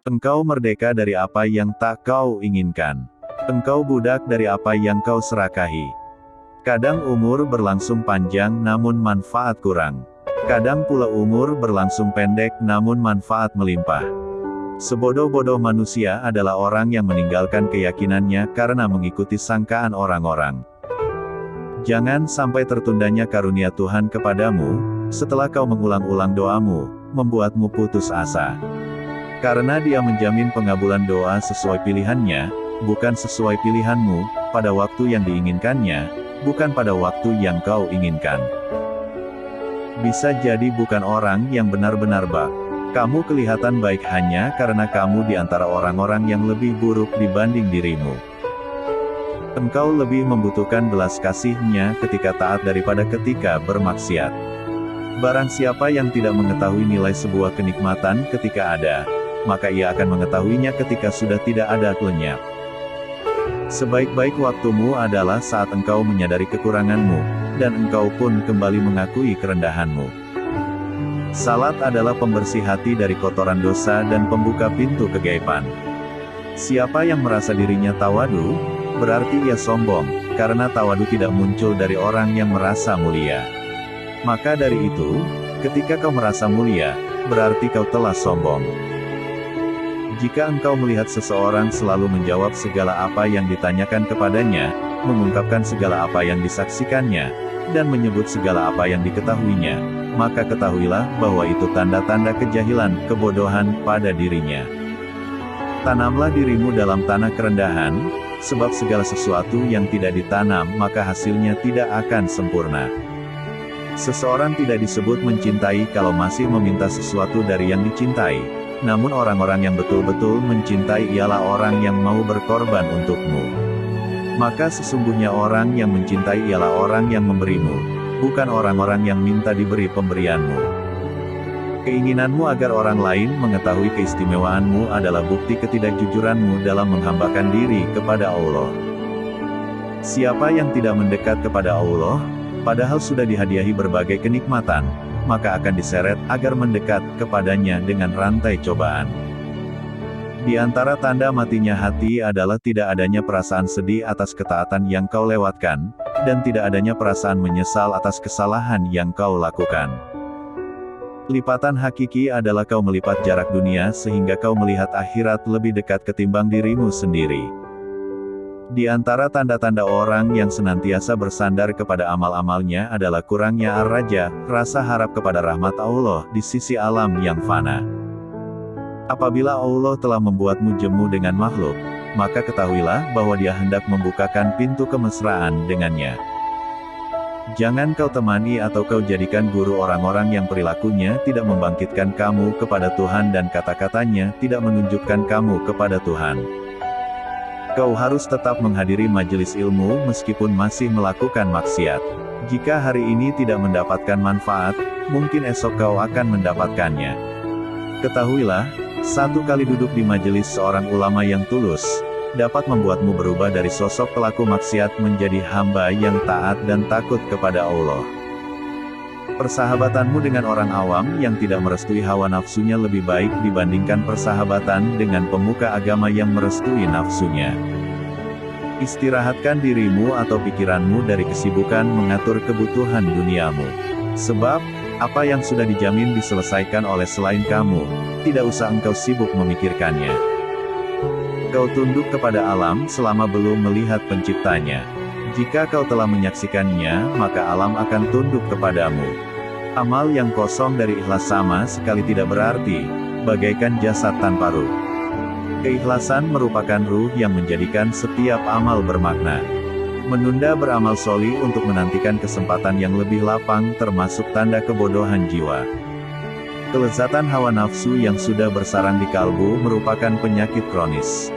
Engkau merdeka dari apa yang tak kau inginkan. Engkau budak dari apa yang kau serakahi. Kadang umur berlangsung panjang namun manfaat kurang. Kadang pula umur berlangsung pendek namun manfaat melimpah. Sebodoh-bodoh manusia adalah orang yang meninggalkan keyakinannya karena mengikuti sangkaan orang-orang. Jangan sampai tertundanya karunia Tuhan kepadamu, setelah kau mengulang-ulang doamu, membuatmu putus asa. Karena Dia menjamin pengabulan doa sesuai pilihannya, bukan sesuai pilihanmu, pada waktu yang diinginkannya, bukan pada waktu yang kau inginkan. Bisa jadi bukan orang yang benar-benar baik. Kamu kelihatan baik hanya karena kamu di antara orang-orang yang lebih buruk dibanding dirimu. Engkau lebih membutuhkan belas kasih-Nya ketika taat daripada ketika bermaksiat. Barang siapa yang tidak mengetahui nilai sebuah kenikmatan ketika ada, maka ia akan mengetahuinya ketika sudah tidak ada lenyap. Sebaik-baik waktumu adalah saat engkau menyadari kekuranganmu, dan engkau pun kembali mengakui kerendahanmu. Salat adalah pembersih hati dari kotoran dosa dan pembuka pintu kegaiban. Siapa yang merasa dirinya tawadu, berarti ia sombong, karena tawadu tidak muncul dari orang yang merasa mulia. Maka dari itu, ketika kau merasa mulia, berarti kau telah sombong. Jika engkau melihat seseorang selalu menjawab segala apa yang ditanyakan kepadanya, mengungkapkan segala apa yang disaksikannya, dan menyebut segala apa yang diketahuinya, maka ketahuilah bahwa itu tanda-tanda kejahilan, kebodohan pada dirinya. Tanamlah dirimu dalam tanah kerendahan, sebab segala sesuatu yang tidak ditanam maka hasilnya tidak akan sempurna. Seseorang tidak disebut mencintai kalau masih meminta sesuatu dari yang dicintai, namun orang-orang yang betul-betul mencintai ialah orang yang mau berkorban untukmu. Maka sesungguhnya orang yang mencintai ialah orang yang memberimu, bukan orang-orang yang minta diberi pemberianmu. Keinginanmu agar orang lain mengetahui keistimewaanmu adalah bukti ketidakjujuranmu dalam menghambakan diri kepada Allah. Siapa yang tidak mendekat kepada Allah, padahal sudah dihadiahi berbagai kenikmatan, maka akan diseret agar mendekat kepadanya dengan rantai cobaan. Di antara tanda matinya hati adalah tidak adanya perasaan sedih atas ketaatan yang kau lewatkan, dan tidak adanya perasaan menyesal atas kesalahan yang kau lakukan. Lipatan hakiki adalah kau melipat jarak dunia sehingga kau melihat akhirat lebih dekat ketimbang dirimu sendiri. Di antara tanda-tanda orang yang senantiasa bersandar kepada amal-amalnya adalah kurangnya ar-raja, rasa harap kepada rahmat Allah di sisi alam yang fana. Apabila Allah telah membuatmu jemu dengan makhluk, maka ketahuilah bahwa Dia hendak membukakan pintu kemesraan dengannya. Jangan kau temani atau kau jadikan guru orang-orang yang perilakunya tidak membangkitkan kamu kepada Tuhan dan kata-katanya tidak menunjukkan kamu kepada Tuhan. Kau harus tetap menghadiri majelis ilmu meskipun masih melakukan maksiat. Jika hari ini tidak mendapatkan manfaat, mungkin esok kau akan mendapatkannya. Ketahuilah, satu kali duduk di majelis seorang ulama yang tulus, dapat membuatmu berubah dari sosok pelaku maksiat menjadi hamba yang taat dan takut kepada Allah. Persahabatanmu dengan orang awam yang tidak merestui hawa nafsunya lebih baik dibandingkan persahabatan dengan pemuka agama yang merestui nafsunya. Istirahatkan dirimu atau pikiranmu dari kesibukan mengatur kebutuhan duniamu. Sebab, apa yang sudah dijamin diselesaikan oleh selain kamu, tidak usah engkau sibuk memikirkannya. Kau tunduk kepada alam selama belum melihat penciptanya. Jika kau telah menyaksikannya, maka alam akan tunduk kepadamu. Amal yang kosong dari ikhlas sama sekali tidak berarti, bagaikan jasad tanpa ruh. Keikhlasan merupakan ruh yang menjadikan setiap amal bermakna. Menunda beramal solih untuk menantikan kesempatan yang lebih lapang termasuk tanda kebodohan jiwa. Kelezatan hawa nafsu yang sudah bersarang di kalbu merupakan penyakit kronis.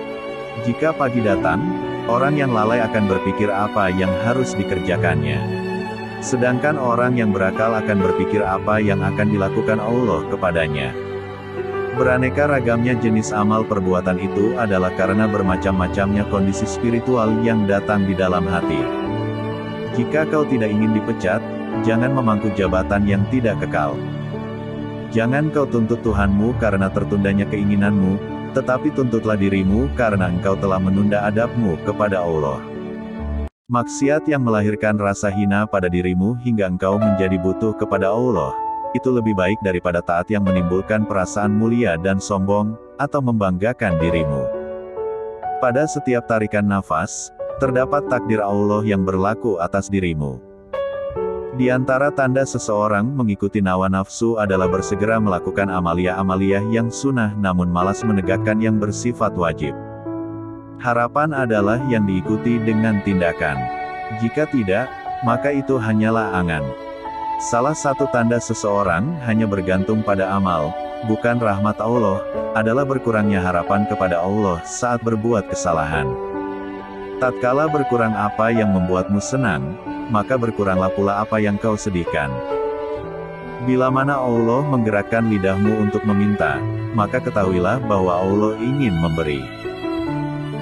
Jika pagi datang, orang yang lalai akan berpikir apa yang harus dikerjakannya. Sedangkan orang yang berakal akan berpikir apa yang akan dilakukan Allah kepadanya. Beraneka ragamnya jenis amal perbuatan itu adalah karena bermacam-macamnya kondisi spiritual yang datang di dalam hati. Jika kau tidak ingin dipecat, jangan memangku jabatan yang tidak kekal. Jangan kau tuntut Tuhanmu karena tertundanya keinginanmu, Tetapi tuntutlah dirimu karena engkau telah menunda adabmu kepada Allah. Maksiat yang melahirkan rasa hina pada dirimu hingga engkau menjadi butuh kepada Allah, itu lebih baik daripada taat yang menimbulkan perasaan mulia dan sombong, atau membanggakan dirimu. Pada setiap tarikan nafas, terdapat takdir Allah yang berlaku atas dirimu. Di antara tanda seseorang mengikuti hawa nafsu adalah bersegera melakukan amalia-amalia yang sunnah namun malas menegakkan yang bersifat wajib. Harapan adalah yang diikuti dengan tindakan. Jika tidak, maka itu hanyalah angan. Salah satu tanda seseorang hanya bergantung pada amal, bukan rahmat Allah, adalah berkurangnya harapan kepada Allah saat berbuat kesalahan. Tatkala berkurang apa yang membuatmu senang, maka berkuranglah pula apa yang kau sedihkan. Bila mana Allah menggerakkan lidahmu untuk meminta, maka ketahuilah bahwa Allah ingin memberi.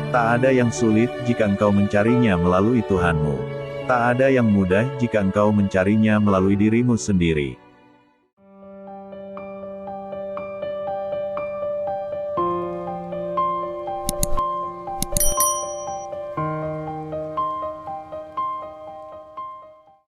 Tak ada yang sulit jika engkau mencarinya melalui Tuhanmu. Tak ada yang mudah jika engkau mencarinya melalui dirimu sendiri.